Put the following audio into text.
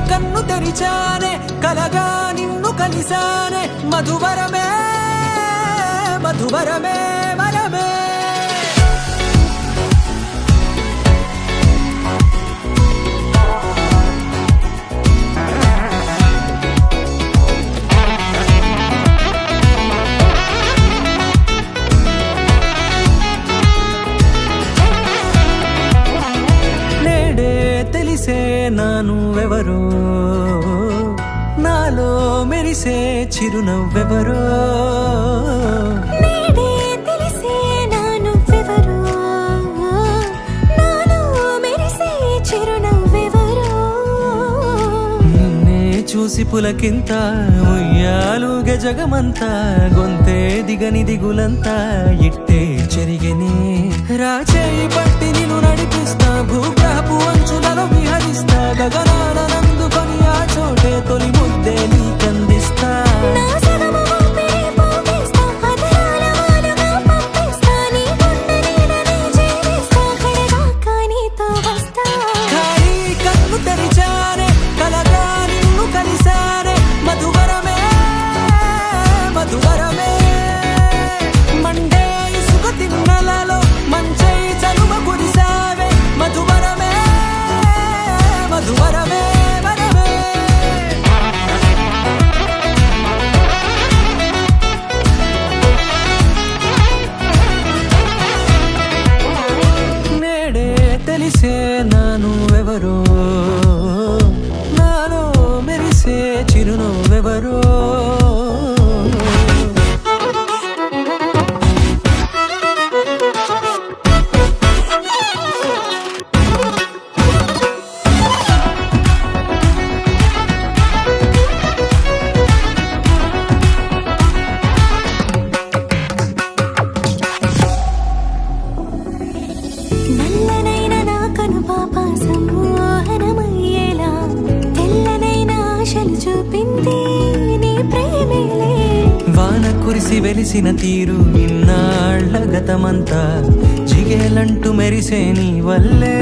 కన్ను తెరిచానే కలగా నిన్ను కలిసానే మధువరమే మధువరమే వరమే నానువెవరో నాలో మెరిసే చిరునవ్వెవరో నేడే తెలిసే నానువెవరో నాలో మెరిసే చిరునవ్వెవరో నిన్నే చూసి పులకింత ఉయ్యాలుగే జగమంతా గొంతే దిగని దిగులంతా ఇట్టే చెరిగనే రాచేయి పట్టి నిన్ను నడిపిస్తా భూగ్రహపు అంచులలో విహరిస్తా గగనాన నందుకొని ఆ చోటే తొలి ముద్దే నీకందిస్తా నా సగము ఊపిరి పోగేస్తా అదరాల వానగా పంపిస్తా నీ గుండె నీడనే జీవిస్తా కడదాకా నీతో వస్తా ఖాళీ కన్ను తెరిచానే కలగా నిన్ను కలిసానే మధువరమే మధువరమే మండే ఇసుక తిన్నలలో మంచై చలువ కురిసావే మధువరమే మధువరమే వరమే నేడే తెలిసే నానువెవరో నాలో మెరిసే చిరునవ్వెవరో నల్లనైన నా కనుపాప సమ్మోహనమయ్యేలా తెల్లనైన ఆశలు చూపింది నీ ప్రేమేలే వాన కురిసి వెలిసిన తీరు ఇన్నాళ్ల గతమంతా జిగేలంటూ మెరిసే నీ వల్లే